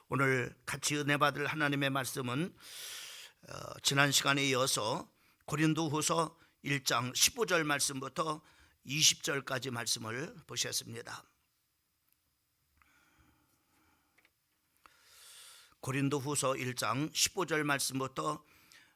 오늘 같이 은혜 받을 하나님의 말씀은 지난 시간에 이어서 고린도후서 1장 15절 말씀부터 20절까지 말씀을 보셨습니다. 고린도후서 1장 15절 말씀부터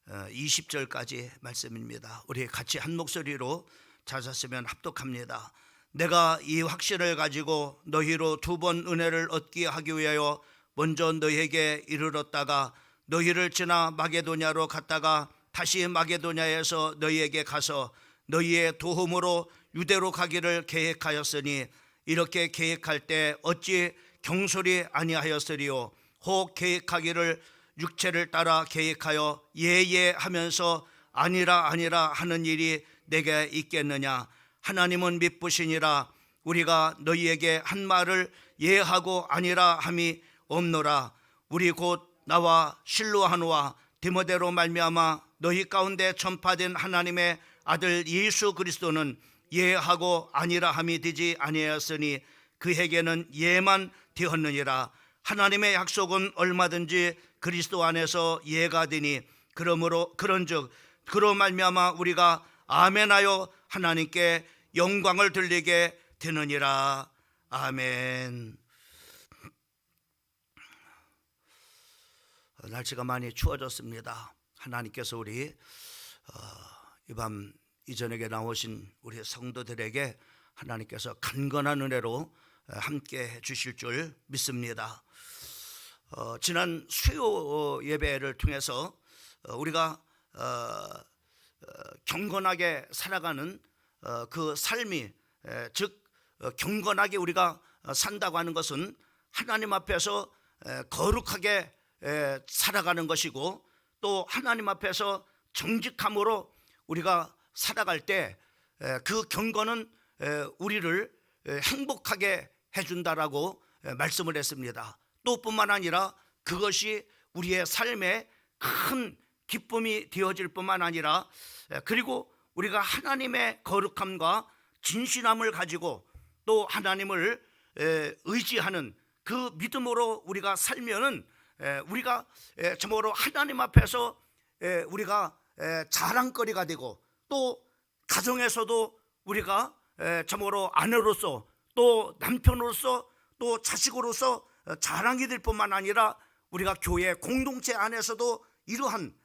20절까지 말씀입니다. 우리 같이 한 목소리로 찾았으면 합독합니다. 내가 이 확신을 가지고 너희로 두 번 은혜를 얻게 하기 위하여 먼저 너희에게 이르렀다가 너희를 지나 마게도냐로 갔다가 다시 마게도냐에서 너희에게 가서 너희의 도움으로 유대로 가기를 계획하였으니 이렇게 계획할 때 어찌 경솔이 아니하였으리요. 혹 계획하기를 육체를 따라 계획하여 예예 하면서 아니라 하는 일이 내게 있겠느냐. 하나님은 미쁘시니라. 우리가 너희에게 한 말을 예하고 아니라 함이 없노라. 우리 곧 나와 실로하노와 디모데로 말미암아 너희 가운데 전파된 하나님의 아들 예수 그리스도는 예하고 아니라 함이 되지 아니하였으니 그에게는 예만 되었느니라. 하나님의 약속은 얼마든지 그리스도 안에서 예가 되니 그러므로 그런즉 그로 말미암아 우리가 아멘하여 하나님께 영광을 돌리게 되느니라. 아멘. 날씨가 많이 추워졌습니다. 하나님께서 우리 이 밤 이 저녁에 나오신 우리 성도들에게 하나님께서 간건한 은혜로 함께 해 주실 줄 믿습니다. 지난 수요 예배를 통해서 우리가 경건하게 살아가는 그 삶이 즉 경건하게 우리가 산다고 하는 것은 하나님 앞에서 거룩하게 살아가는 것이고 또 하나님 앞에서 정직함으로 우리가 살아갈 때 그 경건은 우리를 행복하게 해준다라고 말씀을 했습니다. 또 뿐만 아니라 그것이 우리의 삶에 큰 기쁨이 되어질 뿐만 아니라 그리고 우리가 하나님의 거룩함과 진실함을 가지고 또 하나님을 의지하는 그 믿음으로 우리가 살면은 우리가 참으로 하나님 앞에서 우리가 자랑거리가 되고 또 가정에서도 우리가 참으로 아내로서 또 남편으로서 또 자식으로서 자랑이 될 뿐만 아니라 우리가 교회 공동체 안에서도 이러한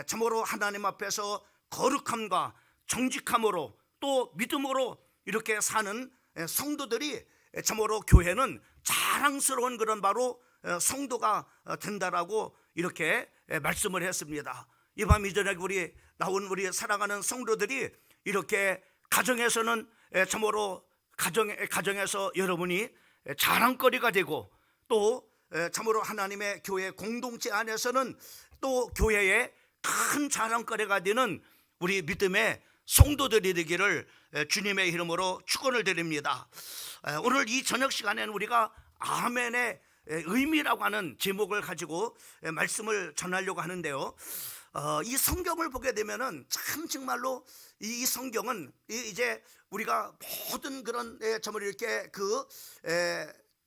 참으로 하나님 앞에서 거룩함과 정직함으로 또 믿음으로 이렇게 사는 성도들이 참으로 교회는 자랑스러운 그런 바로 성도가 된다라고 이렇게 말씀을 했습니다. 이 밤 이전에 우리 나온 우리 사랑하는 성도들이 이렇게 가정에서는 참으로 가정에서 여러분이 자랑거리가 되고 또 참으로 하나님의 교회 공동체 안에서는 또 교회의 큰 자랑거리가 되는 우리 믿음의 성도들이 되기를 주님의 이름으로 축원을 드립니다. 오늘 이 저녁 시간에는 우리가 아멘의 의미라고 하는 제목을 가지고 말씀을 전하려고 하는데요. 이 성경을 보게 되면은 참 정말로 이 성경은 이제 우리가 모든 그런 정말 이렇게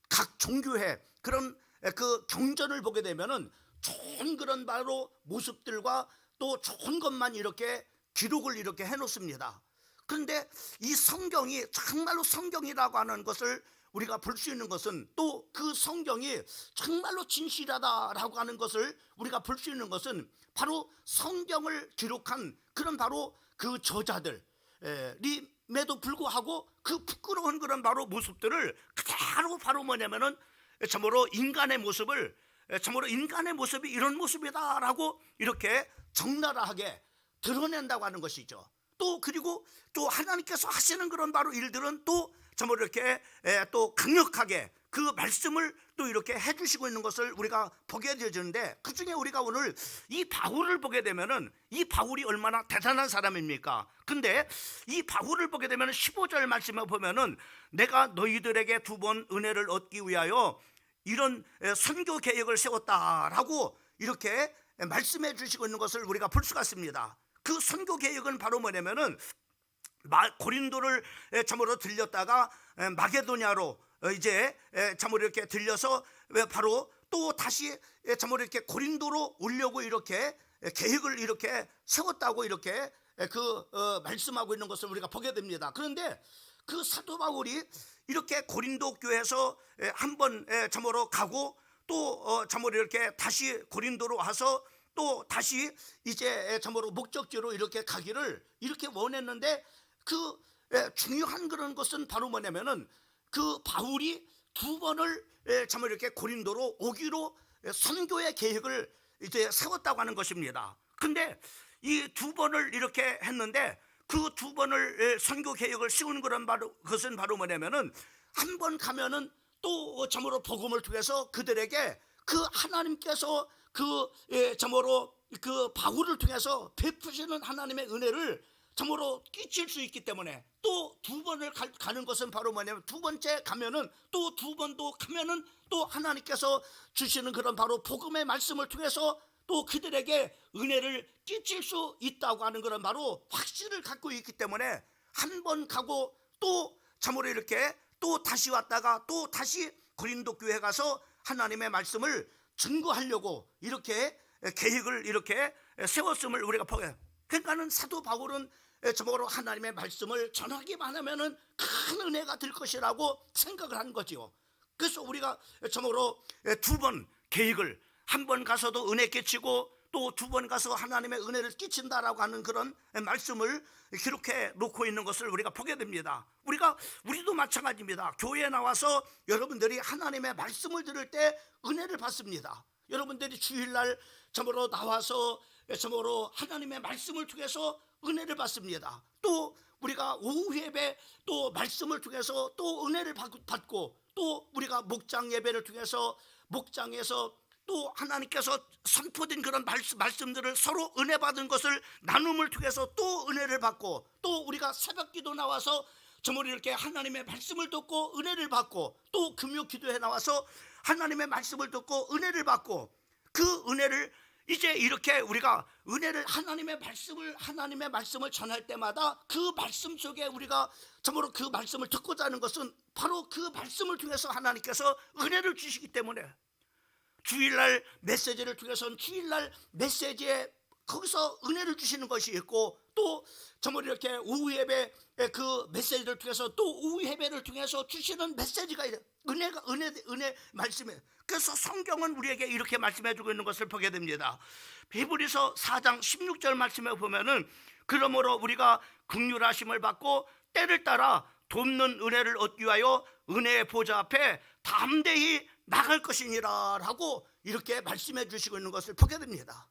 각 종교의 그런 그 경전을 보게 되면은 좋은 그런 바로 모습들과 또 좋은 것만 이렇게 기록을 이렇게 해놓습니다. 그런데 이 성경이 정말로 성경이라고 하는 것을 우리가 볼 수 있는 것은 또 그 성경이 정말로 진실하다라고 하는 것을 우리가 볼 수 있는 것은 바로 성경을 기록한 그런 바로 그 저자들임에도 불구하고 그 부끄러운 그런 바로 모습들을 그대로 바로 뭐냐면은 참으로 인간의 모습을 참으로 인간의 모습이 이런 모습이다라고 이렇게 적나라하게 드러낸다고 하는 것이죠. 또 그리고 또 하나님께서 하시는 그런 바로 일들은 또 참으로 이렇게 또 강력하게 그 말씀을 또 이렇게 해주시고 있는 것을 우리가 보게 되어지는데 그 중에 우리가 오늘 이 바울을 보게 되면은 이 바울이 얼마나 대단한 사람입니까? 근데 이 바울을 보게 되면은 15절 말씀에 보면은 내가 너희들에게 두 번 은혜를 얻기 위하여 이런 선교 계획을 세웠다라고 이렇게 말씀해 주시고 있는 것을 우리가 볼 수가 있습니다. 그 선교 계획은 바로 뭐냐면은 고린도를 참으로 들렸다가 마게도냐로 이제 참으로 이렇게 들려서 바로 또 다시 참으로 이렇게 고린도로 오려고 이렇게 계획을 이렇게 세웠다고 이렇게 말씀하고 있는 것을 우리가 보게 됩니다. 그런데 그 사도 바울이 이렇게 고린도 교회에서 한번 참으로 가고 또 참으로 이렇게 다시 고린도로 와서 또 다시 이제 참으로 목적지로 이렇게 가기를 이렇게 원했는데 그 중요한 그런 것은 바로 뭐냐면은 그 바울이 두 번을 참으로 이렇게 고린도로 오기로 선교의 계획을 이제 세웠다고 하는 것입니다. 근데 이 두 번을 이렇게 했는데 그 두 번을 선교 계획을 세우는 것은 바로 뭐냐면은 한 번 가면은 또 참으로 복음을 통해서 그들에게 그 하나님께서 참으로 그 바울을 통해서 베푸시는 하나님의 은혜를 참으로 끼칠 수 있기 때문에 또 두 번을 가는 것은 바로 뭐냐면 두 번째 가면은 또 두 번도 가면은 또 하나님께서 주시는 그런 바로 복음의 말씀을 통해서 또 그들에게 은혜를 끼칠 수 있다고 하는 그런 바로 확신을 갖고 있기 때문에 한 번 가고 또 참으로 이렇게 또 다시 왔다가 또 다시 고린도 교회 가서 하나님의 말씀을 증거하려고 이렇게 계획을 이렇게 세웠음을 우리가 보게. 그러니까는 사도 바울은 저보로 하나님의 말씀을 전하기만 하면은 큰 은혜가 될 것이라고 생각을 한 거지요. 그래서 우리가 저보로 두 번 계획을 한 번 가서도 은혜 끼치고 또 두 번 가서 하나님의 은혜를 끼친다라고 하는 그런 말씀을 기록해 놓고 있는 것을 우리가 보게 됩니다. 우리도 마찬가지입니다. 교회에 나와서 여러분들이 하나님의 말씀을 들을 때 은혜를 받습니다. 여러분들이 주일날 참으로 나와서 참으로 하나님의 말씀을 통해서 은혜를 받습니다. 또 우리가 오후 예배 또 말씀을 통해서 또 은혜를 받고 또 우리가 목장 예배를 통해서 목장에서 또 하나님께서 선포된 그런 말씀들을 서로 은혜 받은 것을 나눔을 통해서 또 은혜를 받고 또 우리가 새벽기도 나와서 저mor이 이렇게 하나님의 말씀을 듣고 은혜를 받고 또 금요 기도에 나와서 하나님의 말씀을 듣고 은혜를 받고 그 은혜를 이제 이렇게 우리가 은혜를 하나님의 말씀을 전할 때마다 그 말씀 속에 우리가 참으로 그 말씀을 듣고자 하는 것은 바로 그 말씀을 통해서 하나님께서 은혜를 주시기 때문에 주일날 메시지를 통해서는 주일날 메시지에 거기서 은혜를 주시는 것이 있고 또 정말 이렇게 오후 예배 그 메시지를 통해서 또 오후 예배를 통해서 주시는 메시지가 은혜 말씀에 그래서 성경은 우리에게 이렇게 말씀해주고 있는 것을 보게 됩니다. 히브리서 4장 16절 말씀에 보면은 그러므로 우리가 긍휼하심을 받고 때를 따라 돕는 은혜를 얻기 위하여 은혜의 보좌 앞에 담대히 나갈 것이니라 라고 이렇게 말씀해 주시고 있는 것을 보게 됩니다.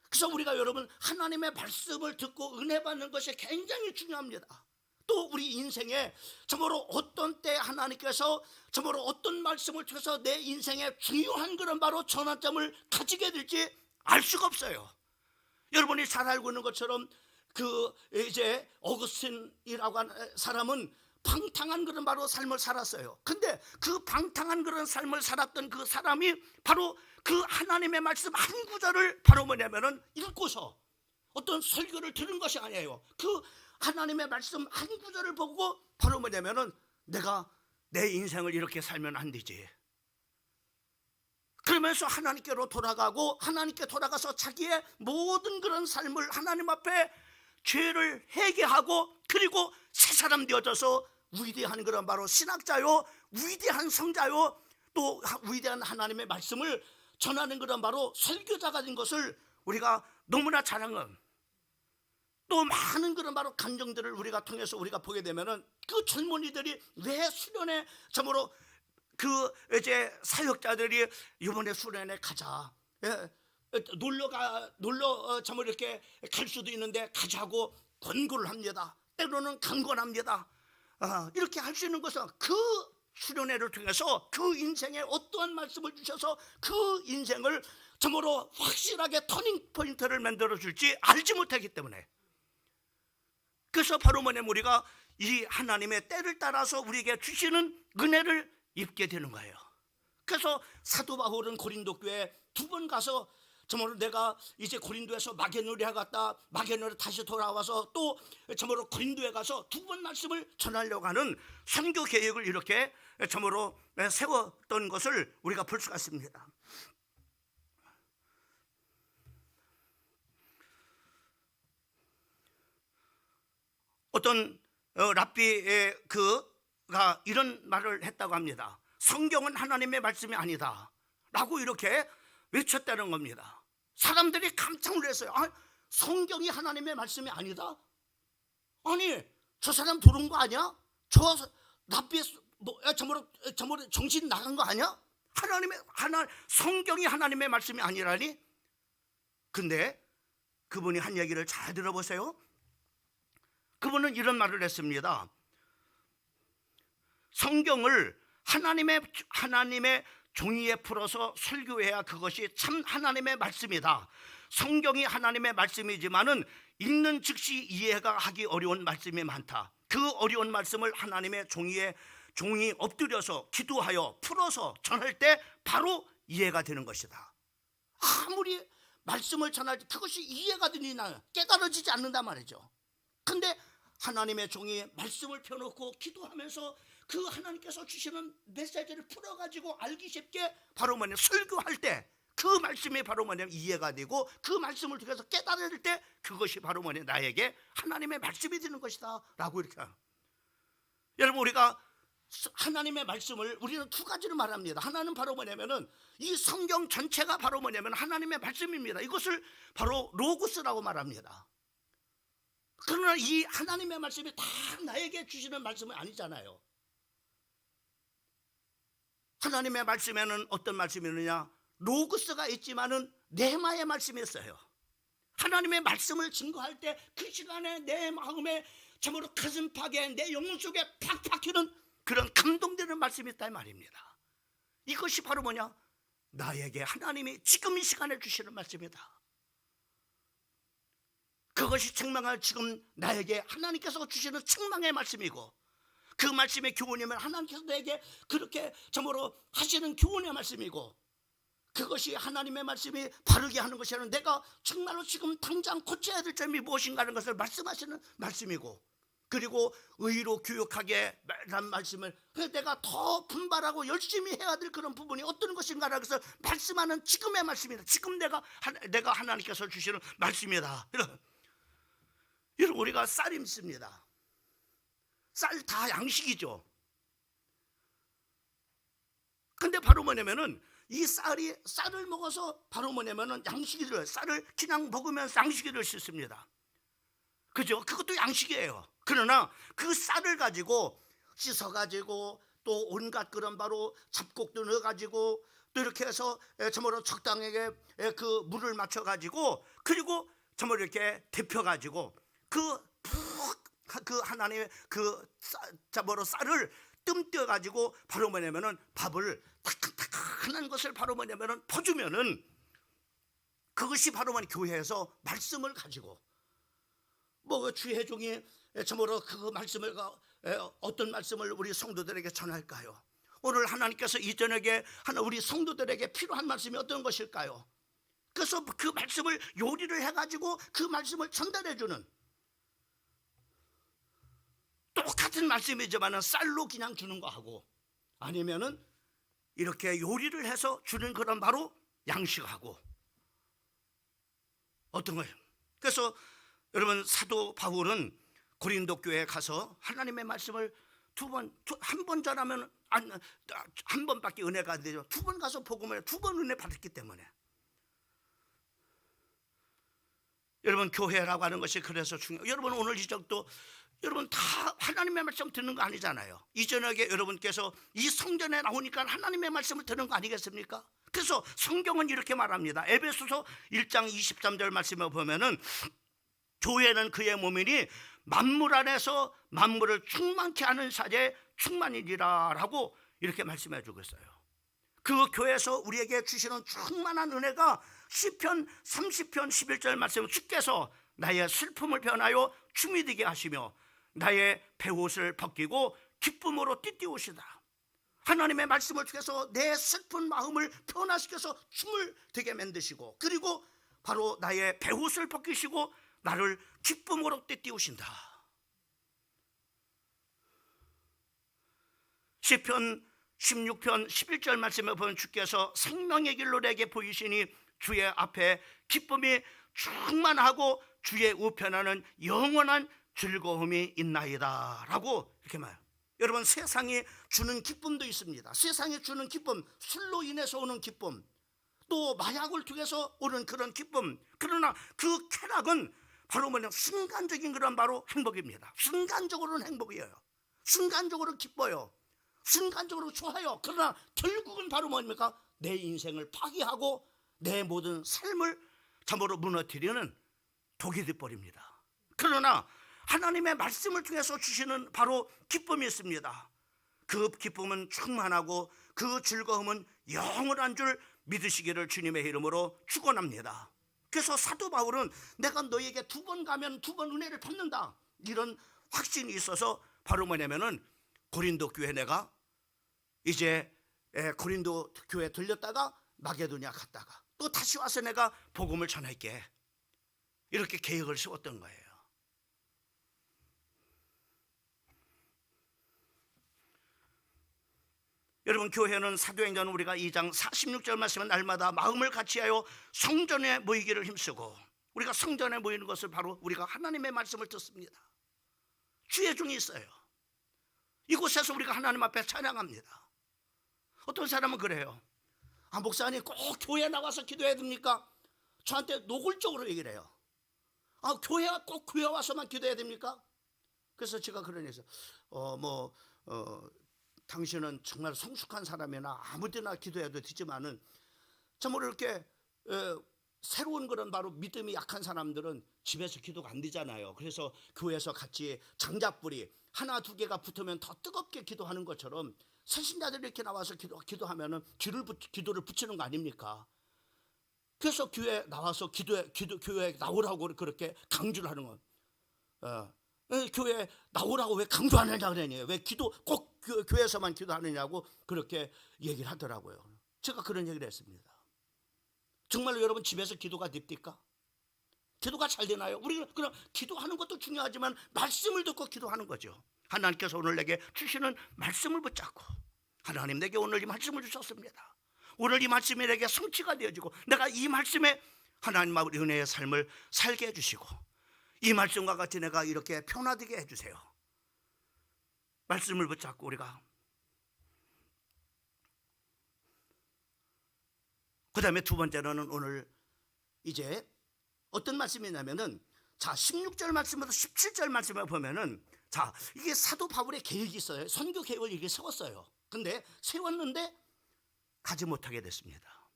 그래서 우리가 여러분 하나님의 말씀을 듣고 은혜 받는 것이 굉장히 중요합니다. 또 우리 인생에 정말로 어떤 때 하나님께서 정말로 어떤 말씀을 통해서 내 인생에 중요한 그런 바로 전환점을 가지게 될지 알 수가 없어요. 여러분이 잘 알고 있는 것처럼 그 이제 어거스틴이라고 하는 사람은 방탕한 그런 바로 삶을 살았어요. 근데 그 방탕한 그런 삶을 살았던 그 사람이 바로 그 하나님의 말씀 한 구절을 바로 뭐냐면은 읽고서 어떤 설교를 들은 것이 아니에요. 그 하나님의 말씀 한 구절을 보고 바로 뭐냐면은 내가 내 인생을 이렇게 살면 안 되지. 그러면서 하나님께로 돌아가고 하나님께 돌아가서 자기의 모든 그런 삶을 하나님 앞에 죄를 회개하고 그리고 새 사람 되어져서 위대한 그런 바로 신학자요 위대한 성자요 또 위대한 하나님의 말씀을 전하는 그런 바로 설교자가 된 것을 우리가 너무나 자랑은 또 많은 그런 바로 감정들을 우리가 통해서 우리가 보게 되면은 그 젊은이들이 왜 수련회 참으로 그 이제 사역자들이 이번에 수련회 가자 놀러 참으로 이렇게 갈 수도 있는데 가자고 권고를 합니다. 때로는 강권합니다. 이렇게 할 수 있는 것은 그 수련회를 통해서 그 인생에 어떠한 말씀을 주셔서 그 인생을 참으로 확실하게 터닝 포인트를 만들어 줄지 알지 못하기 때문에 그래서 바로 뭐냐면 우리가 이 하나님의 때를 따라서 우리에게 주시는 은혜를 입게 되는 거예요. 그래서 사도 바울은 고린도 교회에 두 번 가서 정말로 내가 이제 고린도에서 마게도니아 갔다 마게도니아 다시 돌아와서 또 정말로 고린도에 가서 두 번 말씀을 전하려고 하는 선교 계획을 이렇게 참으로 세웠던 것을 우리가 볼 수가 있습니다. 어떤 랍비의 그가 이런 말을 했다고 합니다. 성경은 하나님의 말씀이 아니다 라고 이렇게 외쳤다는 겁니다. 사람들이 깜짝 놀랐어요. 아, 성경이 하나님의 말씀이 아니다? 아니, 저 사람 들은 거 아니야? 저 랍비 정말 정신 나간 거 아니야? 성경이 하나님의 말씀이 아니라니? 근데 그분이 한 얘기를 잘 들어보세요. 그분은 이런 말을 했습니다. 성경을 하나님의 종이에 풀어서 설교해야 그것이 참 하나님의 말씀이다. 성경이 하나님의 말씀이지만은 읽는 즉시 이해가 하기 어려운 말씀이 많다. 그 어려운 말씀을 하나님의 종이 엎드려서 기도하여 풀어서 전할 때 바로 이해가 되는 것이다. 아무리 말씀을 전할 때 그것이 이해가 되니나 깨달아지지 않는단 말이죠. 근데 하나님의 종이 말씀을 펴놓고 기도하면서 그 하나님께서 주시는 메시지를 풀어가지고 알기 쉽게 바로 뭐냐, 설교할 때 그 말씀이 바로 뭐냐 이해가 되고 그 말씀을 통해서 깨달을 때 그것이 바로 뭐냐 나에게 하나님의 말씀이 되는 것이다 라고 이렇게. 여러분, 우리가 하나님의 말씀을 우리는 두 가지로 말합니다. 하나는 바로 뭐냐면은 이 성경 전체가 바로 뭐냐면 하나님의 말씀입니다. 이것을 바로 로고스라고 말합니다. 그러나 이 하나님의 말씀이 다 나에게 주시는 말씀은 아니잖아요. 하나님의 말씀에는 어떤 말씀이 있느냐? 로고스가 있지만은 네마의 말씀이 있어요. 하나님의 말씀을 증거할 때 그 시간에 내 마음에 참으로 가슴팍에 내 영혼 속에 팍팍 튀는 그런 감동되는 말씀이 있다 말입니다. 이것이 바로 뭐냐? 나에게 하나님이 지금 이 시간에 주시는 말씀이다. 그것이 책망할 지금 나에게 하나님께서 주시는 책망의 말씀이고, 그 말씀의 교훈이면 하나님께서 내게 그렇게 참으로 하시는 교훈의 말씀이고, 그것이 하나님의 말씀이 바르게 하는 것이 아니라 내가 정말로 지금 당장 고쳐야 될 점이 무엇인가 하는 것을 말씀하시는 말씀이고, 그리고 의로 교육하게 란 말씀을 내가 더 분발하고 열심히 해야 될 그런 부분이 어떤 것인가 하는 것을 말씀하는 지금의 말씀이다. 지금 내가 하나님께서 주시는 말씀이다. 여러분, 우리가 쌀 있습니다. 쌀 다 양식이죠. 근데 바로 뭐냐면은 이 쌀을 먹어서 바로 뭐냐면은 쌀을 그냥 먹으면서 양식이 될 수 있습니다. 그죠? 그것도 양식이에요. 그러나 그 쌀을 가지고 씻어가지고 또 온갖 그런 바로 잡곡도 넣어가지고 또 이렇게 해서 참으로 적당하게 그 물을 맞춰가지고 그리고 참으로 이렇게 데펴가지고 그 하나님의 그 참으로 쌀을 뜸뜨어가지고 바로 뭐냐면은 밥을 탁탁탁한 것을 바로 뭐냐면은 퍼주면은 그것이 바로 뭐냐 교회에서 말씀을 가지고 뭐 주혜종이 참으로 그 말씀을 어떤 말씀을 우리 성도들에게 전할까요? 오늘 하나님께서 이 저녁에 우리 성도들에게 필요한 말씀이 어떤 것일까요? 그래서 그 말씀을 요리를 해가지고 그 말씀을 전달해주는, 똑같은 말씀이지만 쌀로 그냥 주는 거하고 아니면은 이렇게 요리를 해서 주는 그런 바로 양식하고 어떤 거예요? 그래서 여러분, 사도 바울은 고린도 교회에 가서 하나님의 말씀을 한 번 전하면 한 번밖에 은혜가 안 되죠. 두 번 가서 복음을 두 번 은혜 받았기 때문에. 여러분, 교회라고 하는 것이 그래서 중요해요. 여러분, 오늘 이적도 여러분 다 하나님의 말씀 듣는 거 아니잖아요. 이 저녁에 여러분께서 이 성전에 나오니까 하나님의 말씀을 듣는 거 아니겠습니까? 그래서 성경은 이렇게 말합니다. 에베소서 1장 23절 말씀에 보면은 교회는 그의 몸이니 만물 안에서 만물을 충만케 하는 사제의 충만이니라 라고 이렇게 말씀해 주고 있어요. 그 교회에서 우리에게 주시는 충만한 은혜가 시편 30편 11절 말씀, 주께서 나의 슬픔을 변하여 춤이 되게 하시며 나의 베옷을 벗기고 기쁨으로 띠띠우시다. 하나님의 말씀을 통해서 내 슬픈 마음을 변화시켜서 춤을 되게 만드시고, 그리고 바로 나의 베옷을 벗기시고 나를 기쁨으로 띠띠우신다. 시편 16편 11절 말씀에 보면 주께서 생명의 길로 내게 보이시니 주의 앞에 기쁨이 충만하고 주의 우편에는 영원한 즐거움이 있나이다 라고 이렇게 말해요. 여러분, 세상이 주는 기쁨도 있습니다. 세상이 주는 기쁨, 술로 인해서 오는 기쁨, 또 마약을 통해서 오는 그런 기쁨. 그러나 그 쾌락은 바로 뭐냐, 순간적인 그런 바로 행복입니다. 순간적으로는 행복이에요. 순간적으로 기뻐요. 순간적으로 좋아요. 그러나 결국은 바로 뭡니까? 내 인생을 파괴하고 내 모든 삶을 참으로 무너뜨리는 독이 되어버립니다. 그러나 하나님의 말씀을 통해서 주시는 바로 기쁨이 있습니다. 그 기쁨은 충만하고 그 즐거움은 영원한 줄 믿으시기를 주님의 이름으로 축원합니다. 그래서 사도 바울은 내가 너에게 2번 가면 2번 은혜를 받는다, 이런 확신이 있어서 바로 뭐냐면은 고린도 교회, 내가 이제 고린도 교회 들렸다가 마게도냐 갔다가 또 다시 와서 내가 복음을 전할게, 이렇게 계획을 세웠던 거예요. 여러분, 교회는 사도행전 우리가 2장 46절 말씀은 날마다 마음을 같이하여 성전에 모이기를 힘쓰고, 우리가 성전에 모이는 것을 바로 우리가 하나님의 말씀을 듣습니다. 주의 종이 있어요. 이곳에서 우리가 하나님 앞에 찬양합니다. 어떤 사람은 그래요. 목사님 꼭 교회 나와서 기도해야 됩니까? 저한테 노골적으로 얘기를 해요. 교회가 꼭 교회 와서만 기도해야 됩니까? 그래서 제가 그런 얘기했어요. 당신은 정말 성숙한 사람이나 아무 데나 기도해도 되지만은 참으로 이렇게 새로운 그런 바로 믿음이 약한 사람들은 집에서 기도가 안 되잖아요. 그래서 교회에서 같이 장작불이 하나 두 개가 붙으면 더 뜨겁게 기도하는 것처럼 새신자들이 이렇게 나와서 기도하면은 기도를 붙이는 거 아닙니까? 그래서 교회 나와서 교회에 나오라고 그렇게 강조를 하는 건, 교회 나오라고 왜 강조하느냐 그러니, 왜 꼭 교회에서만 기도하느냐고 그렇게 얘기를 하더라고요. 제가 그런 얘기를 했습니다. 정말로 여러분, 집에서 기도가 됩니까? 기도가 잘 되나요? 우리는 그럼 기도하는 것도 중요하지만 말씀을 듣고 기도하는 거죠. 하나님께서 오늘 내게 주시는 말씀을 붙잡고, 하나님 내게 오늘 이 말씀을 주셨습니다. 오늘 이 말씀이 내게 성취가 되어지고 내가 이 말씀에 하나님 우리 은혜의 삶을 살게 해주시고, 이 말씀과 같이 내가 이렇게 변화되게 해주세요. 말씀을 붙잡고 우리가, 그 다음에 2번째로는 오늘 이제 어떤 말씀이냐면은, 자 16절 말씀부터 17절 말씀을 보면은, 자 이게 사도 바울의 계획이 있어요. 선교 계획을 이렇게 세웠어요. 근데 세웠는데 가지 못하게 됐습니다.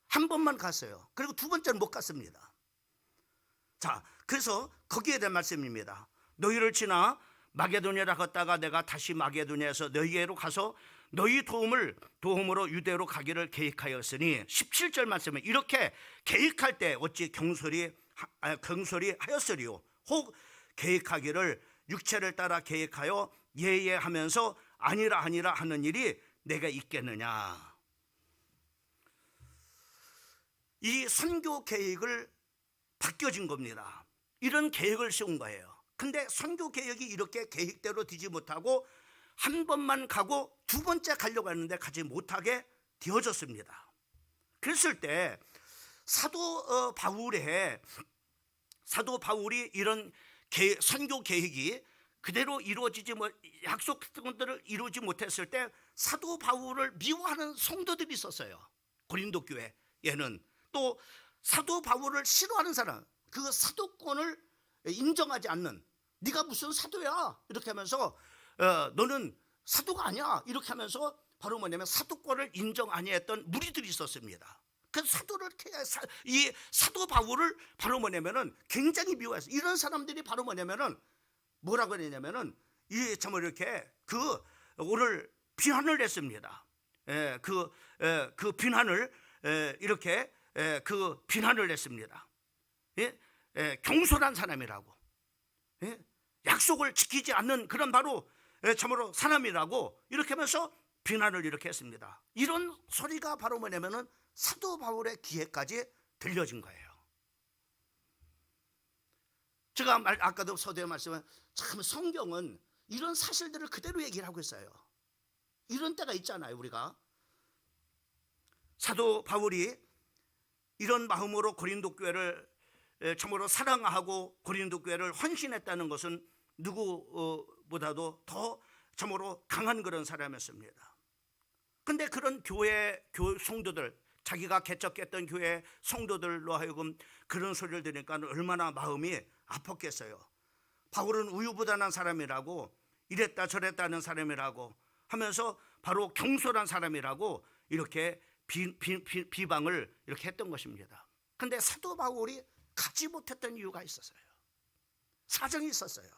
한 번만 갔어요. 그리고 2번째는 못 갔습니다. 자, 그래서 거기에 대한 말씀입니다. 너희를 지나 마게도냐로 갔다가 내가 다시 마게도냐에서 너희에게로 가서 너희 도움으로 유대로 가기를 계획하였으니, 17절 말씀은 이렇게 계획할 때 어찌 경솔히 하였으리요. 혹 계획하기를 육체를 따라 계획하여 예하면서 아니라 하는 일이 내가 있겠느냐. 이 선교 계획을 바뀌어진 겁니다. 이런 계획을 세운 거예요. 근데 선교 계획이 이렇게 계획대로 되지 못하고 한 번만 가고 2번째 가려고 했는데 가지 못하게 되어졌습니다. 그랬을 때 사도 바울이 이런 선교 계획이 그대로 이루어지지 약속했던 것들을 이루지 못했을 때 사도 바울을 미워하는 성도들이 있었어요. 고린도 교회에는 또 사도 바울을 싫어하는 사람, 그 사도권을 인정하지 않는, 네가 무슨 사도야 이렇게 하면서 너는 사도가 아니야 이렇게 하면서 바로 뭐냐면 사도권을 인정 아니했던 무리들이 있었습니다. 그 이 사도 바울을 바로 뭐냐면은 굉장히 미워했어요. 이런 사람들이 바로 뭐냐면은 뭐라고 했냐면은 참으로 이렇게 오늘 비난을 했습니다. 그 비난을 이렇게 비난을 했습니다. 경솔한 사람이라고, 약속을 지키지 않는 그런 바로 참으로 사람이라고 이렇게 하면서 비난을 이렇게 했습니다. 이런 소리가 바로 뭐냐면은 사도 바울의 귀에까지 들려진 거예요. 제가 아까도 서두에 말씀한 참 성경은 이런 사실들을 그대로 얘기를 하고 있어요. 이런 때가 있잖아요. 우리가 사도 바울이 이런 마음으로 고린도 교회를 참으로 사랑하고 고린도 교회를 헌신했다는 것은 누구보다도 더 참으로 강한 그런 사람이었습니다. 근데 그런 교회 성도들, 자기가 개척했던 교회 성도들로 하여금 그런 소리를 들으니까 얼마나 마음이 아팠겠어요. 바울은 우유부단한 사람이라고, 이랬다 저랬다는 사람이라고 하면서 바로 경솔한 사람이라고 이렇게 비방을 이렇게 했던 것입니다. 근데 사도 바울이 가지 못했던 이유가 있었어요. 사정이 있었어요.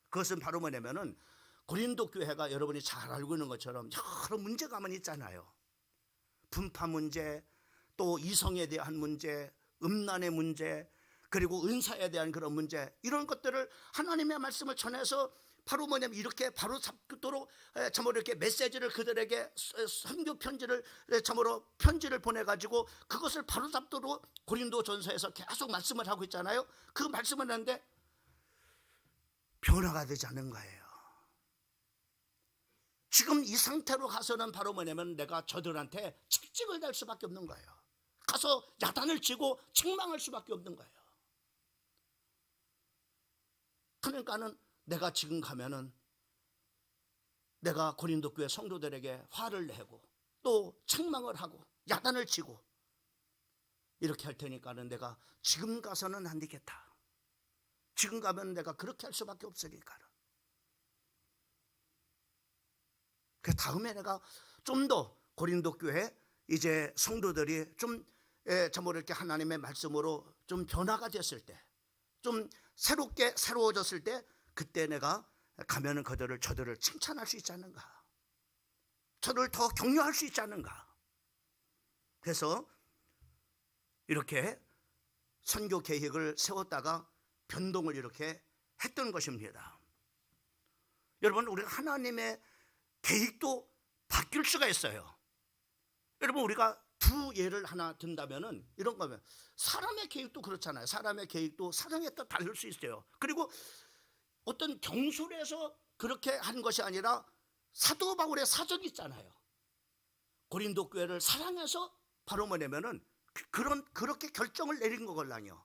그것은 바로 뭐냐면은 고린도 교회가 여러분이 잘 알고 있는 것처럼 여러 문제가 많이 있잖아요. 분파 문제, 또 이성에 대한 문제, 음란의 문제, 그리고 은사에 대한 그런 문제, 이런 것들을 하나님의 말씀을 전해서 바로 뭐냐면 이렇게 바로 잡도록 참으로 이렇게 메시지를 그들에게 선교 편지를 참으로 편지를 보내가지고 그것을 바로 잡도록 고린도전서에서 계속 말씀을 하고 있잖아요. 그 말씀을 하는데 변화가 되지 않는 거예요. 지금 이 상태로 가서는 바로 뭐냐면 내가 저들한테 책찍을 댈 수밖에 없는 거예요. 가서 야단을 치고 책망할 수밖에 없는 거예요. 그러니까는 내가 지금 가면은 내가 고린도 교회 성도들에게 화를 내고 또 책망을 하고 야단을 치고 이렇게 할 테니까는 내가 지금 가서는 안 되겠다. 지금 가면 내가 그렇게 할 수밖에 없으니까. 그 다음에 내가 좀 더 고린도 교회 이제 성도들이 좀 참으로 이렇게 하나님의 말씀으로 좀 변화가 됐을 때, 좀 새로워졌을 때, 그때 내가 가면은 저들을 칭찬할 수 있지 않는가, 저를 더 격려할 수 있지 않는가. 그래서 이렇게 선교 계획을 세웠다가 변동을 이렇게 했던 것입니다. 여러분, 우리가 하나님의 계획도 바뀔 수가 있어요. 여러분, 우리가 두 예를 하나 든다면은 이런 거면 사람의 계획도 그렇잖아요. 사람의 계획도 사정에 따라 다를 수 있어요. 그리고 어떤 경솔해서 그렇게 한 것이 아니라 사도 바울의 사정이 있잖아요. 고린도 교회를 사랑해서 바로 뭐냐면은 그렇게 결정을 내린 거걸랑요.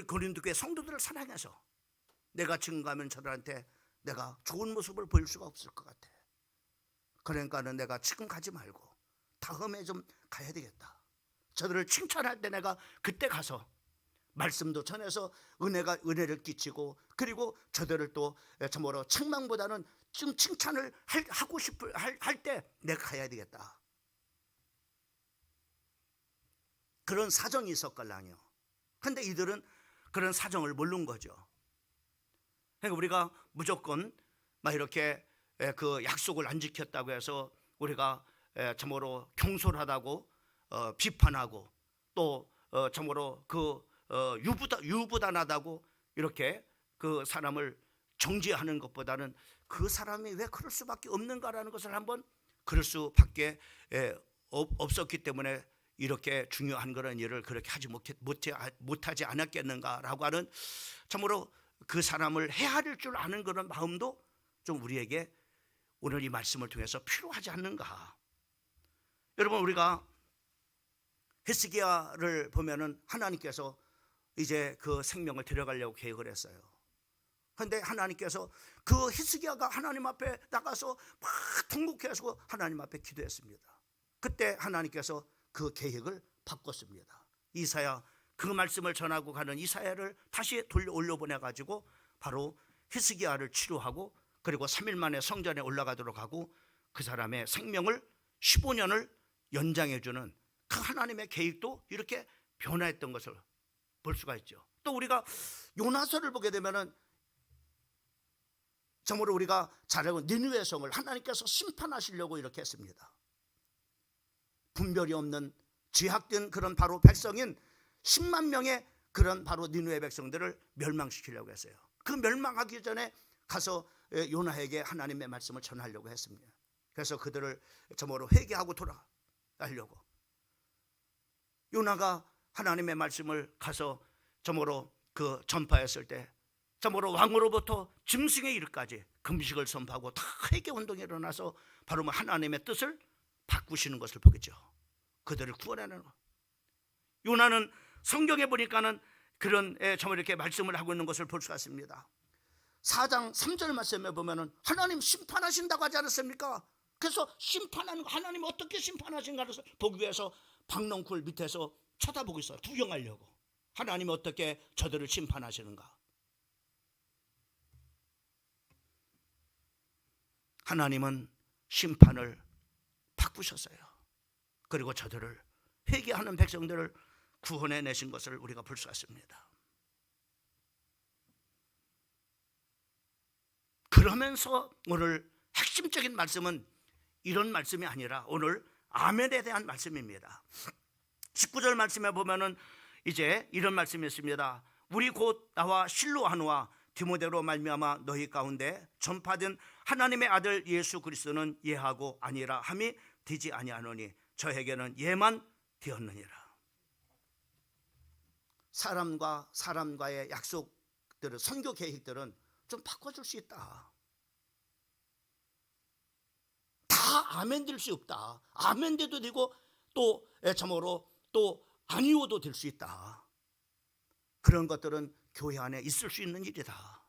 고린도 교회 성도들을 사랑해서 내가 지금 가면 저들한테 내가 좋은 모습을 보일 수가 없을 것 같아. 그러니까는 내가 지금 가지 말고 다음에 좀 가야 되겠다. 저들을 칭찬할 때 내가 그때 가서 말씀도 전해서 은혜를 끼치고, 그리고 저들을 또 참으로 책망보다는 좀 칭찬을 하고 할 때 내가 가야 되겠다. 그런 사정이 있었걸랑요. 근데 이들은 그런 사정을 모르는 거죠. 그러니까 우리가 무조건 막 이렇게 그 약속을 안 지켰다고 해서 우리가 참으로 경솔하다고 비판하고 또 참으로 그 유부단하다고 이렇게 그 사람을 정죄하는 것보다는 그 사람이 왜 그럴 수밖에 없는가라는 것을 한번, 그럴 수밖에 없었기 때문에 이렇게 중요한 그런 일을 그렇게 하지 못하지 않았겠는가라고 하는, 참으로 그 사람을 헤아릴 줄 아는 그런 마음도 좀 우리에게 오늘 이 말씀을 통해서 필요하지 않는가. 여러분, 우리가 히스기야를 보면은 하나님께서 이제 그 생명을 데려가려고 계획을 했어요. 그런데 하나님께서 그 히스기야가 하나님 앞에 나가서 막 통곡해서 하나님 앞에 기도했습니다. 그때 하나님께서 그 계획을 바꿨습니다. 이사야, 그 말씀을 전하고 가는 이사야를 다시 올려보내가지고 바로 히스기야를 치료하고, 그리고 3일 만에 성전에 올라가도록 하고 그 사람의 생명을 15년을 연장해주는 그 하나님의 계획도 이렇게 변화했던 것을 볼 수가 있죠. 또 우리가 요나서를 보게 되면은 정말로 우리가 잘 알고 니느웨 성을 하나님께서 심판하시려고 이렇게 했습니다. 분별이 없는 죄악된 그런 바로 백성인 10만 명의 그런 바로 니느웨 백성들을 멸망시키려고 했어요. 그 멸망하기 전에 가서 요나에게 하나님의 말씀을 전하려고 했습니다. 그래서 그들을 정말로 회개하고 돌아가려고, 요나가 하나님의 말씀을 가서 정말로 그 전파했을 때 정말로 왕으로부터 짐승의 일까지 금식을 선포하고 다 회개 운동이 일어나서 바로 하나님의 뜻을 바꾸시는 것을 보겠죠. 그들을 구원하는 것. 요나는 성경에 보니까는 그런 정말 이렇게 말씀을 하고 있는 것을 볼 수가 있습니다. 4장 3절 말씀에 보면은 하나님 심판하신다고 하지 않았습니까? 그래서 심판하는 거, 하나님 어떻게 심판하신가를 보기 위해서 박넝쿨 밑에서 쳐다보고 있어요. 구경하려고. 하나님이 어떻게 저들을 심판하시는가. 하나님은 심판을 바꾸셨어요. 그리고 저들을, 회개하는 백성들을 구원해 내신 것을 우리가 볼 수가 있습니다. 그러면서 오늘 핵심적인 말씀은 이런 말씀이 아니라 오늘 아멘에 대한 말씀입니다. 19절 말씀에 보면은 이제 이런 말씀이 있습니다. 우리 곧 나와 실로하노와 디모데로 말미암아 너희 가운데 전파된 하나님의 아들 예수 그리스도는 예하고 아니라 함이 되지 아니하노니 저에게는 예만 되었느니라. 사람과 사람과의 약속들은, 선교 계획들은 좀 바꿔줄 수 있다. 다 아멘 될 수 없다. 아멘 돼도 되고 또 참으로 또 아니오도 될 수 있다. 그런 것들은 교회 안에 있을 수 있는 일이다.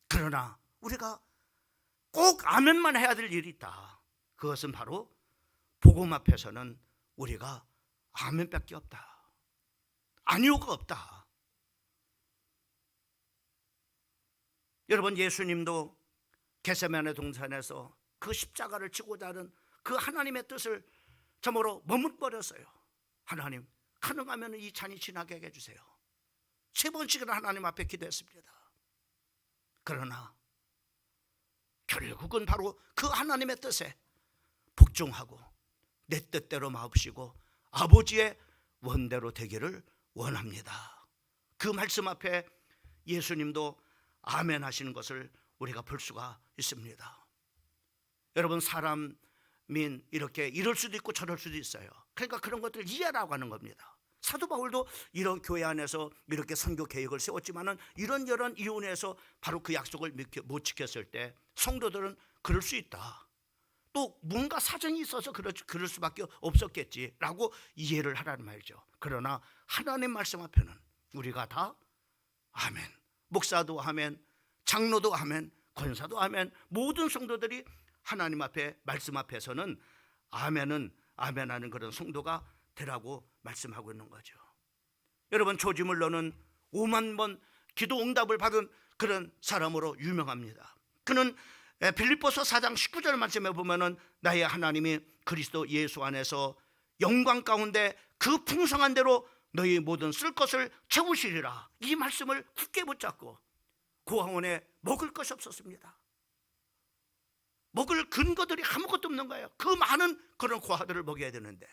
그러나 우리가 꼭 아멘만 해야 될 일이 있다. 그것은 바로 복음 앞에서는 우리가 아멘밖에 없다. 아니오가 없다. 여러분, 예수님도 겟세마네 동산에서 그 십자가를 지고자 하는 그 하나님의 뜻을 참으로 머뭇거렸어요. 하나님, 가능하면 이 잔이 지나게 해주세요. 3번씩이나 하나님 앞에 기도했습니다. 그러나 결국은 바로 그 하나님의 뜻에 복종하고 내 뜻대로 마옵시고 아버지의 원대로 되기를 원합니다. 그 말씀 앞에 예수님도 아멘 하시는 것을 우리가 볼 수가 있습니다. 여러분, 사람인 이렇게 이럴 수도 있고 저럴 수도 있어요. 그러니까 그런 것들을 이해하라고 하는 겁니다. 사도 바울도 이런 교회 안에서 이렇게 선교 계획을 세웠지만은 이런저런 이유에서 바로 그 약속을 못 지켰을 때 성도들은 그럴 수 있다. 또 뭔가 사정이 있어서 그럴 수밖에 없었겠지라고 이해를 하라는 말이죠. 그러나 하나님 말씀 앞에는 우리가 다 아멘. 목사도 아멘, 장로도 아멘, 권사도 아멘. 모든 성도들이 하나님 앞에 말씀 앞에서는 아멘은 아멘하는 그런 성도가 되라고 말씀하고 있는 거죠. 여러분, 조지 물러는 5만 번 기도 응답을 받은 그런 사람으로 유명합니다. 그는 빌립보서 4장 19절 말씀에 보면은 나의 하나님이 그리스도 예수 안에서 영광 가운데 그 풍성한 대로 너희 모든 쓸 것을 채우시리라. 이 말씀을 굳게 붙잡고 고아원에 먹을 것이 없었습니다. 먹을 근거들이 아무것도 없는 거예요. 그 많은 그런 고아들을 먹여야 되는데,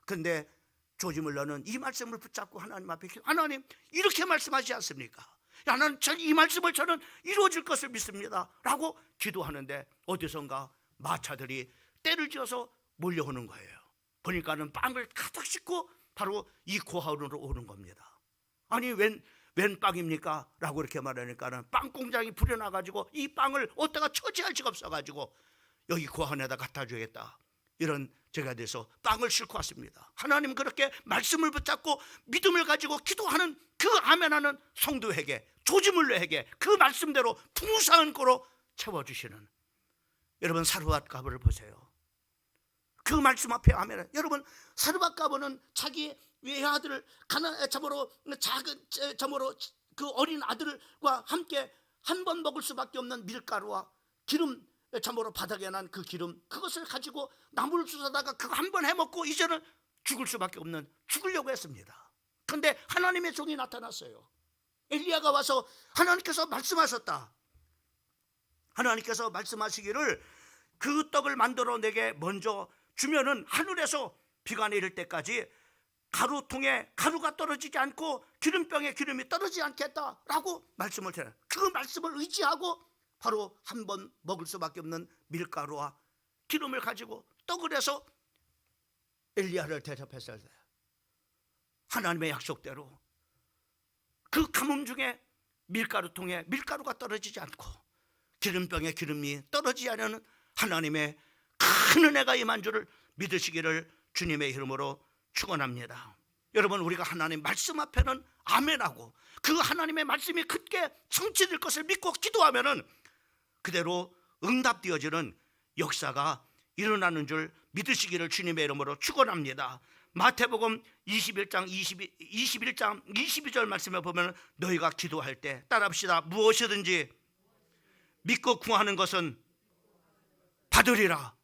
근데 조지 물러는 이 말씀을 붙잡고 하나님 앞에 하나님 이렇게 말씀하지 않습니까? 하나님, 이 말씀을 저는 이루어질 것을 믿습니다 라고 기도하는데 어디선가 마차들이 때를 지어서 몰려오는 거예요. 보니까는 빵을 가득 싣고 바로 이 고아원으로 오는 겁니다. 아니 웬 빵입니까? 라고 이렇게 말하니까는 빵 공장이 불려나가지고 이 빵을 어디다가 처지할 수가 없어가지고 여기 고아원에다 갖다 줘야겠다, 이런 제가 돼서 빵을 싣고 왔습니다. 하나님 그렇게 말씀을 붙잡고 믿음을 가지고 기도하는 그 아멘하는 성도에게, 조지물러에게 그 말씀대로 풍성한 거로 채워주시는 여러분 사르밧 가브를 보세요. 그 말씀 앞에 아멘. 여러분, 사르밧 가브는 자기 외아들을 참으로 작은 참으로 그 어린 아들과 함께 한 번 먹을 수밖에 없는 밀가루와 기름, 참으로 바닥에 난 그 기름, 그것을 가지고 나무를 주워다가 그거 한 번 해먹고 이제는 죽으려고 했습니다. 그런데 하나님의 종이 나타났어요. 엘리야가 와서 하나님께서 말씀하셨다. 하나님께서 말씀하시기를 그 떡을 만들어 내게 먼저 주면은 하늘에서 비가 내릴 때까지 가루통에 가루가 떨어지지 않고 기름병에 기름이 떨어지지 않겠다라고 말씀을 드려요. 그 말씀을 의지하고 바로 한 번 먹을 수밖에 없는 밀가루와 기름을 가지고 떡을 해서 엘리야를 대접했을 때 하나님의 약속대로 그 가뭄 중에 밀가루통에 밀가루가 떨어지지 않고 기름병에 기름이 떨어지지 않는 하나님의 큰 은혜가 임한 줄을 믿으시기를 주님의 이름으로 축원합니다. 여러분, 우리가 하나님 말씀 앞에는 아멘하고 그 하나님의 말씀이 크게 성취될 것을 믿고 기도하면은 그대로 응답되어지는 역사가 일어나는 줄 믿으시기를 주님의 이름으로 축원합니다. 마태복음 21장 22절 말씀에 보면 너희가 기도할 때 따라합시다. 무엇이든지 믿고 구하는 것은 받으리라.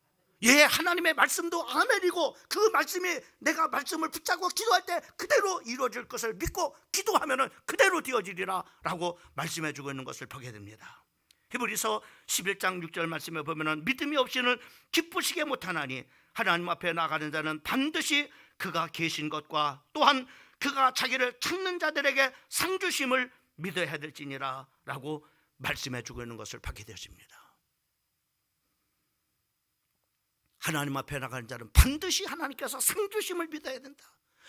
예, 하나님의 말씀도 아멘이고 그 말씀이 내가 말씀을 붙잡고 기도할 때 그대로 이루어질 것을 믿고 기도하면 그대로 되어지리라 라고 말씀해 주고 있는 것을 보게 됩니다. 히브리서 11장 6절 말씀에 보면 믿음이 없이는 기쁘시게 못하나니 하나님 앞에 나가는 자는 반드시 그가 계신 것과 또한 그가 자기를 찾는 자들에게 상 주심을 믿어야 될지니라 라고 말씀해 주고 있는 것을 보게 되었습니다. 하나님 앞에 나가는 자는 반드시 하나님께서 상 주심을 믿어야 된다.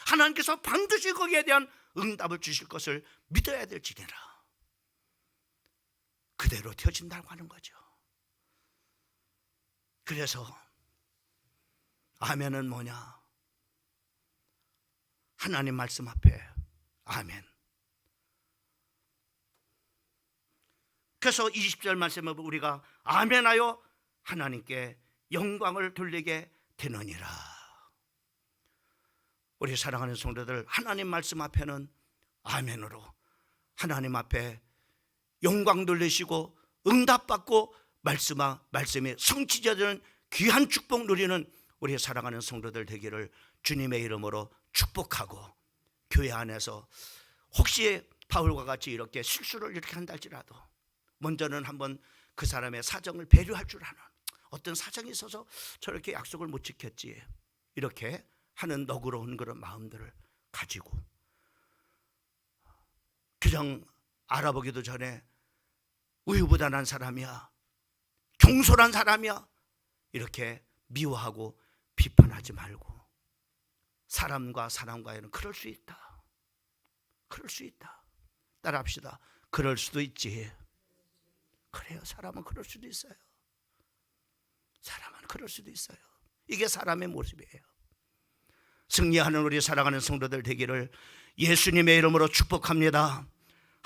하나님께서 반드시 거기에 대한 응답을 주실 것을 믿어야 될지니라. 그대로 되어진다고 하는 거죠. 그래서 아멘은 뭐냐? 하나님 말씀 앞에 아멘. 그래서 20절 말씀에 우리가 아멘하여 하나님께 영광을 돌리게 되느니라. 우리 사랑하는 성도들, 하나님 말씀 앞에는 아멘으로 하나님 앞에 영광 돌리시고 응답받고 말씀이 성취되는 귀한 축복 누리는 우리 사랑하는 성도들 되기를 주님의 이름으로 축복하고, 교회 안에서 혹시 바울과 같이 이렇게 실수를 이렇게 한다 할지라도 먼저는 한번 그 사람의 사정을 배려할 줄 아는, 어떤 사정이 있어서 저렇게 약속을 못 지켰지 이렇게 하는 너그러운 그런 마음들을 가지고 그냥 알아보기도 전에 우유부단한 사람이야, 경솔한 사람이야 이렇게 미워하고 비판하지 말고, 사람과 사람과에는 그럴 수 있다. 그럴 수 있다. 따라합시다. 그럴 수도 있지. 그래요. 사람은 그럴 수도 있어요. 사람은 그럴 수도 있어요. 이게 사람의 모습이에요. 승리하는 우리 사랑하는 성도들 되기를 예수님의 이름으로 축복합니다.